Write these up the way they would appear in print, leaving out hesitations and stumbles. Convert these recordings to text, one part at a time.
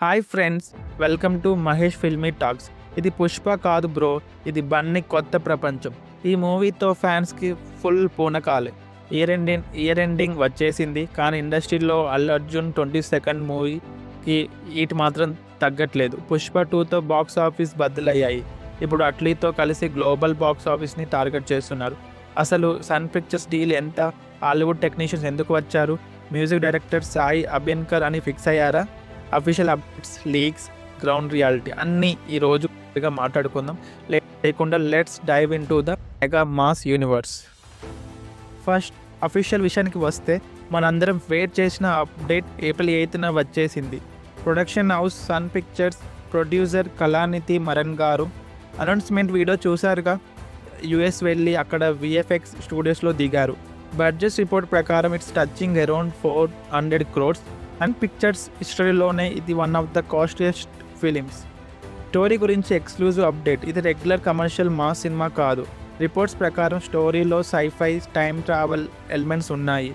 Hi friends, welcome to Mahesh filmy talks. ఇది పుష్ప కాదు bro, ఇది బన్నీ కొత్త ప్రపంచం. ఈ మూవీతో ఫ్యాన్స్కి ఫుల్ పూనకాలే. ఇయర్ ఎండింగ్ వచ్చేసింది, కానీ ఇండస్ట్రీలో అల్లు అర్జున్ 22nd మూవీకి ఈటి మాత్రం తగ్గట్లేదు. పుష్ప 2తో బాక్స్ ఆఫీస్ బద్దలయ్యాయి. ఇప్పుడు అట్లీతో కలిసి గ్లోబల్ బాక్స్ ఆఫీస్ని టార్గెట్ చేస్తున్నారు. అసలు సన్ పిక్చర్స్ డీల్ ఎంత? హాలీవుడ్ టెక్నీషియన్స్ ఎందుకు వచ్చారు? మ్యూజిక్ డైరెక్టర్ సాయి అభ్యన్కర్ అని ఫిక్స్ అయ్యారా? Official updates, leaks, ground reality అన్నీ ఈరోజు మాట్లాడుకుందాం. లేకుండా let's dive in to the mega mass universe. First official విషయానికి వస్తే, మనందరం వెయిట్ చేసిన అప్డేట్ ఏప్రిల్ 8న వచ్చేసింది. Production house Sun Pictures producer Kalanithi Maran garu announcement video చూశారుగా. యుఎస్ వెళ్ళి అక్కడ విఎఫ్ఎక్స్ స్టూడియోస్లో దిగారు. బడ్జెట్ రిపోర్ట్ ప్రకారం it's touching around 400 crores. And pictures హిస్టరీలోనే ఇది one of the costliest films. Story గురించి ఎక్స్క్లూజివ్ అప్డేట్. ఇది రెగ్యులర్ కమర్షియల్ మాస్ సినిమా కాదు. రిపోర్ట్స్ ప్రకారం స్టోరీలో సైఫై, టైమ్ ట్రావెల్ ఎలిమెంట్స్ ఉన్నాయి.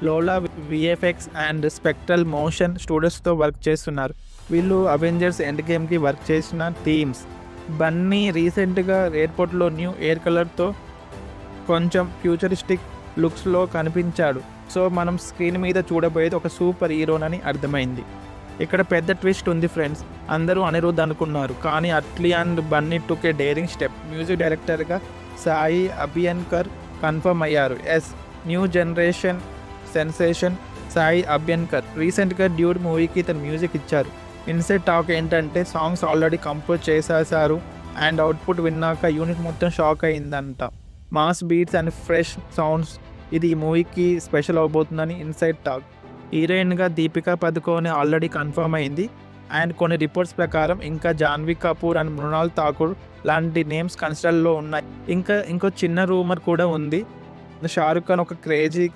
Lola VFX and spectral motion స్టూడియోస్తో వర్క్ చేస్తున్నారు. వీళ్ళు అవెంజర్స్ ఎండ్ గేమ్కి వర్క్ చేసిన టీమ్స్. బన్నీ రీసెంట్గా ఎయిర్పోర్ట్లో న్యూ ఎయిర్ కలర్తో కొంచెం ఫ్యూచరిస్టిక్ లుక్స్లో కనిపించాడు. సో మనం స్క్రీన్ మీద చూడబోయేది ఒక సూపర్ హీరోనని అర్థమైంది. ఇక్కడ పెద్ద ట్విస్ట్ ఉంది ఫ్రెండ్స్. అందరూ అనిరుద్ధ్ అనుకున్నారు, కానీ Atlee and Bunny took a daring step. Music డైరెక్టర్గా సాయి అభ్యన్కర్ కన్ఫర్మ్ అయ్యారు. New generation sensation Sai Abhyankar రీసెంట్గా డ్యూడ్ మూవీకి తన మ్యూజిక్ ఇచ్చారు. ఇన్సైడ్ టాక్ ఏంటంటే, సాంగ్స్ ఆల్రెడీ కంపోజ్ చేసేసారు అండ్ అవుట్పుట్ విన్నాక యూనిట్ మొత్తం షాక్ అయిందంట. Mass beats and fresh sounds ఇది ఈ మూవీకి స్పెషల్ అవబోతుందని ఇన్సైడ్ టాక్. హీరోయిన్గా దీపికా పదుకోనే ఆల్రెడీ కన్ఫర్మ్ అయింది. అండ్ కొన్ని రిపోర్ట్స్ ప్రకారం ఇంకా జాన్వీ కపూర్ అండ్ మృణాల్ ఠాకూర్ లాంటి నేమ్స్ కన్సిడర్లో ఉన్నాయి. ఇంకో చిన్న రూమర్ కూడా ఉంది. షారుఖ్ ఖాన్ ఒక క్రేజీ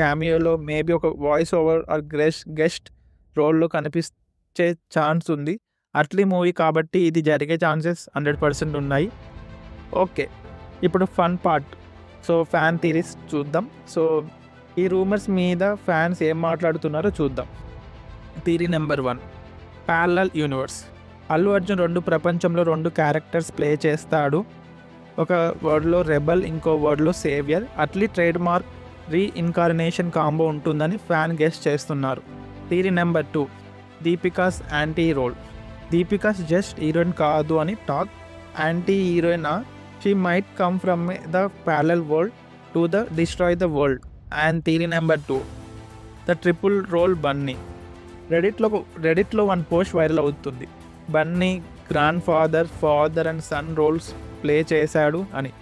క్యామియోలో మేబీ ఒక వాయిస్ ఓవర్ ఆర్ గెస్ట్ రోల్లో కనిపించే ఛాన్స్ ఉంది. అట్లీ మూవీ కాబట్టి ఇది జరిగే ఛాన్సెస్ 100% ఉన్నాయి. ఓకే, ఇప్పుడు fun part. So fan theories చూద్దాం. సో ఈ రూమర్స్ మీద ఫ్యాన్స్ ఏం మాట్లాడుతున్నారో చూద్దాం. Theory number 1, parallel universe. Allu Arjun ప్రపంచంలో 2 క్యారెక్టర్స్ ప్లే చేస్తాడు. ఒక వర్డ్లో రెబల్, ఇంకో వర్డ్లో saviour. Atlee trade mark reincarnation combo ఉంటుందని ఫ్యాన్ గెస్ట్ చేస్తున్నారు. Theory number 2, Deepika's anti role. Deepika's just heroine కాదు అని talk. Anti heroine, she might come from the parallel world to destroy the world. And theory number 2, the triple role Bunny. రెడిట్లో one post viral అవుతుంది. Bunny grand father and son roles play చేశాడు అని.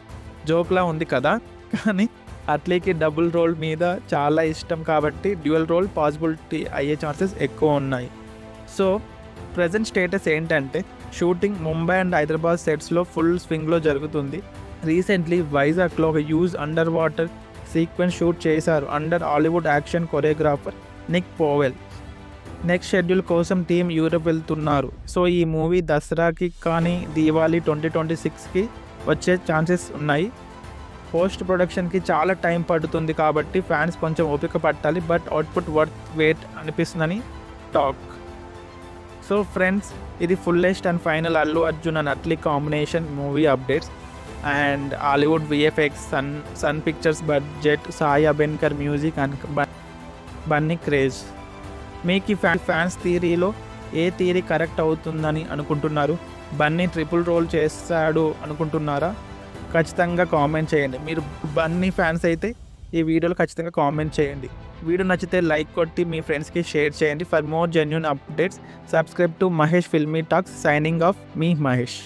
జోక్లా ఉంది కదా, కానీ అట్లీకి double role మీద చాలా ఇష్టం కాబట్టి డ్యూయల్ రోల్ పాసిబిలిటీ అయ్యే ఛాన్సెస్ ఎక్కువ ఉన్నాయి. సో ప్రజెంట్ స్టేటస్ ఏంటంటే, షూటింగ్ ముంబై అండ్ హైదరాబాద్ సెట్స్లో ఫుల్ స్వింగ్లో జరుగుతుంది. రీసెంట్లీ వైజాగ్లో ఒక huge under water sequence shoot చేశారు under Hollywood action choreographer Nick Powell. Next schedule కోసం టీం యూరప్ వెళ్తున్నారు. సో ఈ మూవీ దసరాకి కానీ దీవాళీ 2026కి వచ్చే ఛాన్సెస్ ఉన్నాయి. పోస్ట్ ప్రొడక్షన్కి చాలా టైం పడుతుంది కాబట్టి ఫ్యాన్స్ కొంచెం ఓపిక పట్టాలి. బట్ అవుట్పుట్ వర్త్ వెయిట్ అనిపిస్తుందని టాక్. సో ఫ్రెండ్స్, ఇది fullest and final Allu Arjun and Atlee combination movie updates and Hollywood VFX, Sun Pictures budget, Sai Abhyankar music and Bunny craze. మీకు ఈ ఫ్యాన్స్ థియరీలో ఏ థియరీ కరెక్ట్ అవుతుందని అనుకుంటున్నారు? బన్నీ ట్రిపుల్ రోల్ చేస్తాడు అనుకుంటున్నారా? ఖచ్చితంగా కామెంట్ చేయండి. మీరు బన్నీ ఫ్యాన్స్ అయితే ఈ వీడియోలో ఖచ్చితంగా కామెంట్ చేయండి. వీడియో నచ్చితే లైక్ కొట్టి మీ ఫ్రెండ్స్కి షేర్ చేయండి. For more genuine updates subscribe to Mahesh filmy talks. Signing off, me Mahesh.